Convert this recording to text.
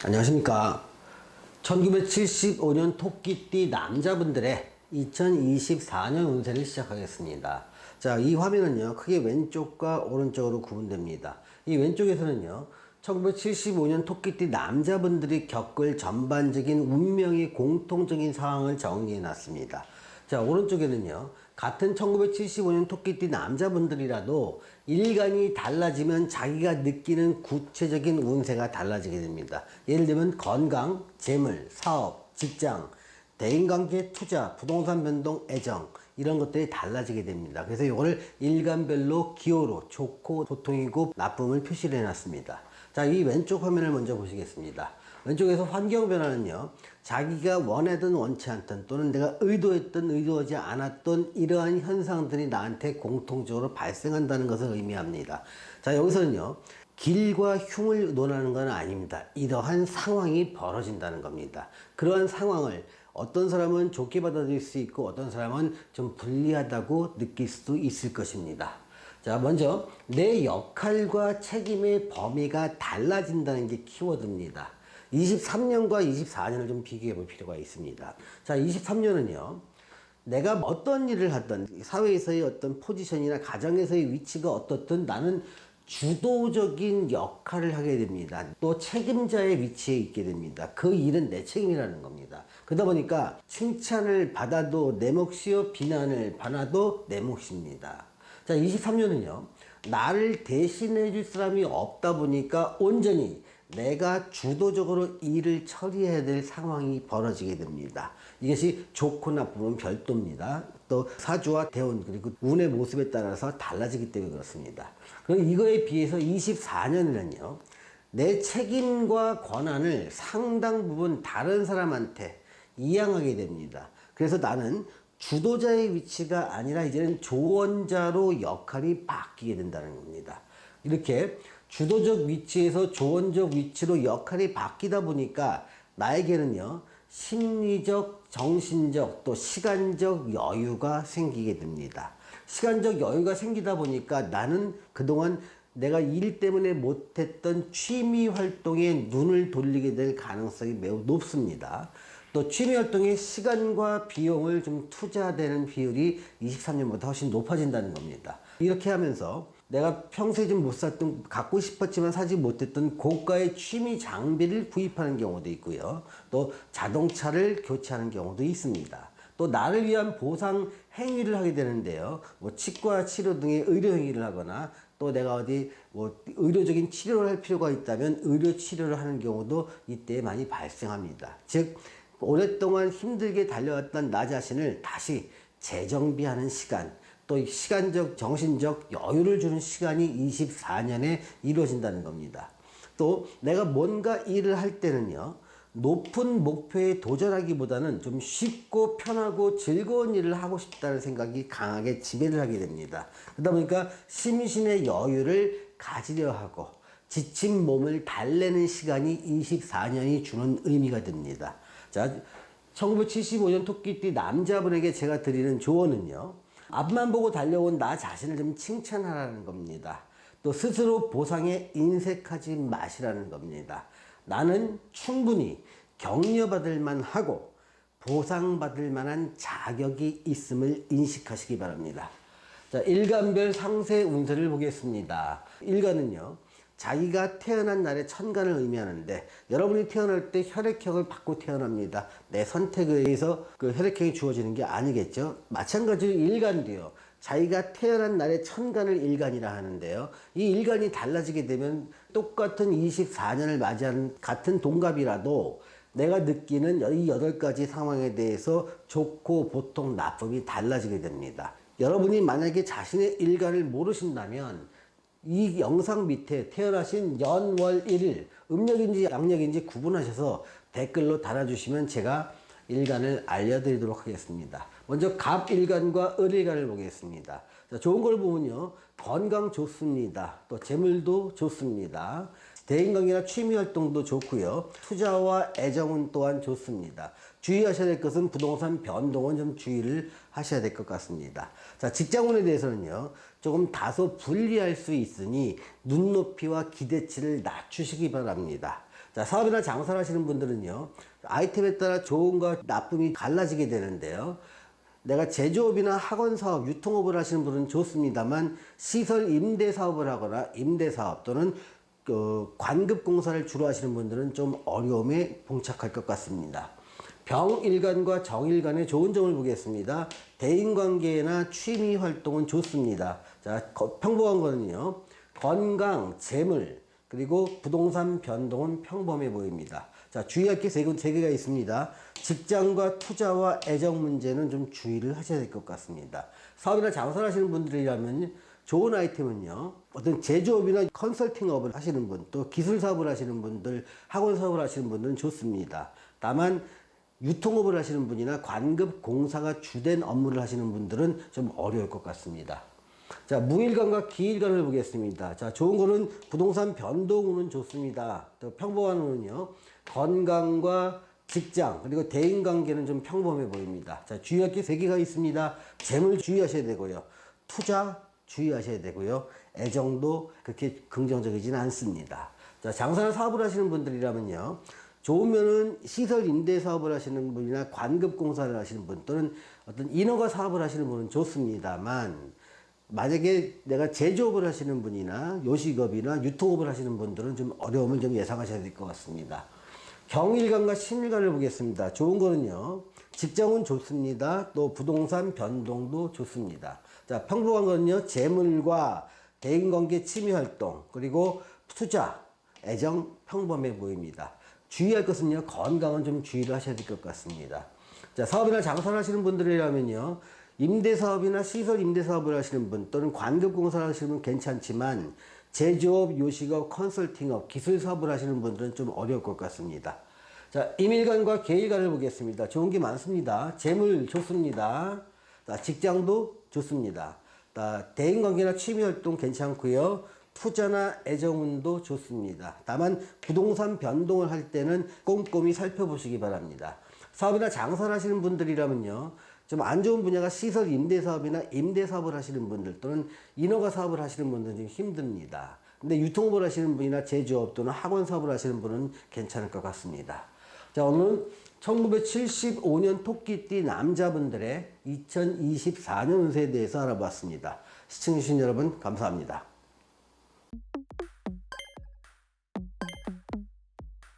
안녕하십니까. 1975년 토끼띠 남자분들의 2024년 운세를 시작하겠습니다. 자, 이 화면은요, 크게 왼쪽과 오른쪽으로 구분됩니다. 이 왼쪽에서는요, 1975년 토끼띠 남자분들이 겪을 전반적인 운명의 공통적인 상황을 정리해 놨습니다. 자, 오른쪽에는요, 같은 1975년 토끼띠 남자분들이라도 일간이 달라지면 자기가 느끼는 구체적인 운세가 달라지게 됩니다. 예를 들면 건강, 재물, 사업, 직장, 대인관계, 투자, 부동산 변동, 애정 이런 것들이 달라지게 됩니다. 그래서 이거를 일간별로 기호로 좋고 보통이고 나쁨을 표시를 해놨습니다. 자, 이 왼쪽 화면을 먼저 보시겠습니다. 왼쪽에서 환경 변화는요, 자기가 원하든 원치 않든 또는 내가 의도했든 의도하지 않았던 이러한 현상들이 나한테 공통적으로 발생한다는 것을 의미합니다. 자, 여기서는요, 길과 흉을 논하는 건 아닙니다. 이러한 상황이 벌어진다는 겁니다. 그러한 상황을 어떤 사람은 좋게 받아들일 수 있고 어떤 사람은 좀 불리하다고 느낄 수도 있을 것입니다. 자, 먼저 내 역할과 책임의 범위가 달라진다는 게 키워드입니다. 23년과 24년을 좀 비교해 볼 필요가 있습니다. 자, 23년은요, 내가 어떤 일을 하든 사회에서의 어떤 포지션이나 가정에서의 위치가 어떻든 나는 주도적인 역할을 하게 됩니다. 또 책임자의 위치에 있게 됩니다. 그 일은 내 책임이라는 겁니다. 그러다 보니까 칭찬을 받아도 내 몫이요, 비난을 받아도 내 몫입니다. 자, 23년은요, 나를 대신해 줄 사람이 없다 보니까 온전히 내가 주도적으로 일을 처리해야 될 상황이 벌어지게 됩니다. 이것이 좋고 나쁨은 별도입니다. 또 사주와 대운 그리고 운의 모습에 따라서 달라지기 때문에 그렇습니다. 그럼 이거에 비해서 24년에는요, 내 책임과 권한을 상당 부분 다른 사람한테 이양하게 됩니다. 그래서 나는 주도자의 위치가 아니라 이제는 조언자로 역할이 바뀌게 된다는 겁니다. 이렇게 주도적 위치에서 조언적 위치로 역할이 바뀌다 보니까 나에게는요, 심리적, 정신적, 또 시간적 여유가 생기게 됩니다. 시간적 여유가 생기다 보니까 나는 그동안 내가 일 때문에 못했던 취미 활동에 눈을 돌리게 될 가능성이 매우 높습니다. 또 취미 활동에 시간과 비용을 좀 투자되는 비율이 23년보다 훨씬 높아진다는 겁니다. 이렇게 하면서 내가 평소에 좀 못 샀던, 갖고 싶었지만 사지 못했던 고가의 취미 장비를 구입하는 경우도 있고요. 또 자동차를 교체하는 경우도 있습니다. 또 나를 위한 보상 행위를 하게 되는데요. 뭐 치과 치료 등의 의료 행위를 하거나 또 내가 어디 뭐 의료적인 치료를 할 필요가 있다면 의료 치료를 하는 경우도 이때 많이 발생합니다. 즉, 오랫동안 힘들게 달려왔던 나 자신을 다시 재정비하는 시간, 또 시간적, 정신적 여유를 주는 시간이 24년에 이루어진다는 겁니다. 또 내가 뭔가 일을 할 때는요, 높은 목표에 도전하기보다는 좀 쉽고 편하고 즐거운 일을 하고 싶다는 생각이 강하게 지배를 하게 됩니다. 그러다 보니까 심신의 여유를 가지려 하고 지친 몸을 달래는 시간이 24년이 주는 의미가 됩니다. 자, 1975년 토끼띠 남자분에게 제가 드리는 조언은요, 앞만 보고 달려온 나 자신을 좀 칭찬하라는 겁니다. 또 스스로 보상에 인색하지 마시라는 겁니다. 나는 충분히 격려받을 만하고 보상받을 만한 자격이 있음을 인식하시기 바랍니다. 자, 일간별 상세 운세를 보겠습니다. 일간은요, 자기가 태어난 날의 천간을 의미하는데, 여러분이 태어날 때 혈액형을 받고 태어납니다. 내 선택에 의해서 그 혈액형이 주어지는 게 아니겠죠. 마찬가지로 일간도요, 자기가 태어난 날의 천간을 일간이라 하는데요, 이 일간이 달라지게 되면 똑같은 24년을 맞이하는 같은 동갑이라도 내가 느끼는 이 8가지 상황에 대해서 좋고 보통 나쁨이 달라지게 됩니다. 여러분이 만약에 자신의 일간을 모르신다면 이 영상 밑에 태어나신 연, 월, 일, 음력인지 양력인지 구분하셔서 댓글로 달아주시면 제가 일간을 알려드리도록 하겠습니다. 먼저 갑일간과 을일간을 보겠습니다. 자, 좋은 걸 보면요, 건강 좋습니다. 또 재물도 좋습니다. 대인관계나 취미활동도 좋고요. 투자와 애정은 또한 좋습니다. 주의하셔야 될 것은 부동산 변동은 좀 주의를 하셔야 될 것 같습니다. 자, 직장운에 대해서는요, 조금 다소 불리할 수 있으니 눈높이와 기대치를 낮추시기 바랍니다. 자, 사업이나 장사를 하시는 분들은요, 아이템에 따라 좋음과 나쁨이 갈라지게 되는데요. 내가 제조업이나 학원 사업, 유통업을 하시는 분은 좋습니다만, 시설 임대 사업을 하거나 임대 사업 또는 관급 공사를 주로 하시는 분들은 좀 어려움에 봉착할 것 같습니다. 병일간과 정일간의 좋은 점을 보겠습니다. 대인관계나 취미 활동은 좋습니다. 자, 평범한 거는요, 건강, 재물, 그리고 부동산 변동은 평범해 보입니다. 자, 주의할 게 세 개가 있습니다. 직장과 투자와 애정 문제는 좀 주의를 하셔야 될 것 같습니다. 사업이나 장사를 하시는 분들이라면 좋은 아이템은요, 어떤 제조업이나 컨설팅업을 하시는 분, 또 기술 사업을 하시는 분들, 학원 사업을 하시는 분들은 좋습니다. 다만 유통업을 하시는 분이나 관급 공사가 주된 업무를 하시는 분들은 좀 어려울 것 같습니다. 자, 무일간과 기일간을 보겠습니다. 자, 좋은 거는 부동산 변동운은 좋습니다. 또 평범한 운은요, 건강과 직장, 그리고 대인관계는 좀 평범해 보입니다. 자, 주의할 게 세 개가 있습니다. 재물 주의하셔야 되고요. 투자 주의하셔야 되고요. 애정도 그렇게 긍정적이지는 않습니다. 자, 장사나 사업을 하시는 분들이라면요, 좋으면은 시설 임대 사업을 하시는 분이나 관급 공사를 하시는 분 또는 어떤 인허가 사업을 하시는 분은 좋습니다만, 만약에 내가 제조업을 하시는 분이나 요식업이나 유통업을 하시는 분들은 좀 어려움을 좀 예상하셔야 될 것 같습니다. 경일간과 신일간을 보겠습니다. 좋은 거는요, 직장은 좋습니다. 또 부동산 변동도 좋습니다. 자, 평범한 거는요, 재물과 대인관계 취미활동, 그리고 투자, 애정 평범해 보입니다. 주의할 것은요, 건강은 좀 주의를 하셔야 될 것 같습니다. 자, 사업이나 장사를 하시는 분들이라면요, 임대사업이나 시설 임대사업을 하시는 분 또는 관급공사를 하시는 분 괜찮지만, 제조업, 요식업, 컨설팅업, 기술사업을 하시는 분들은 좀 어려울 것 같습니다. 자, 임일간과 계일간을 보겠습니다. 좋은 게 많습니다. 재물 좋습니다. 자, 직장도 좋습니다. 자, 대인관계나 취미활동 괜찮고요. 투자나 애정운도 좋습니다. 다만 부동산 변동을 할 때는 꼼꼼히 살펴보시기 바랍니다. 사업이나 장사를 하시는 분들이라면요, 좀 안 좋은 분야가 시설 임대사업이나 임대사업을 하시는 분들 또는 인허가 사업을 하시는 분들은 좀 힘듭니다. 근데 유통업을 하시는 분이나 제조업 또는 학원 사업을 하시는 분은 괜찮을 것 같습니다. 자, 오늘은 1975년 토끼띠 남자분들의 2024년 운세에 대해서 알아봤습니다. 시청해주신 여러분 감사합니다.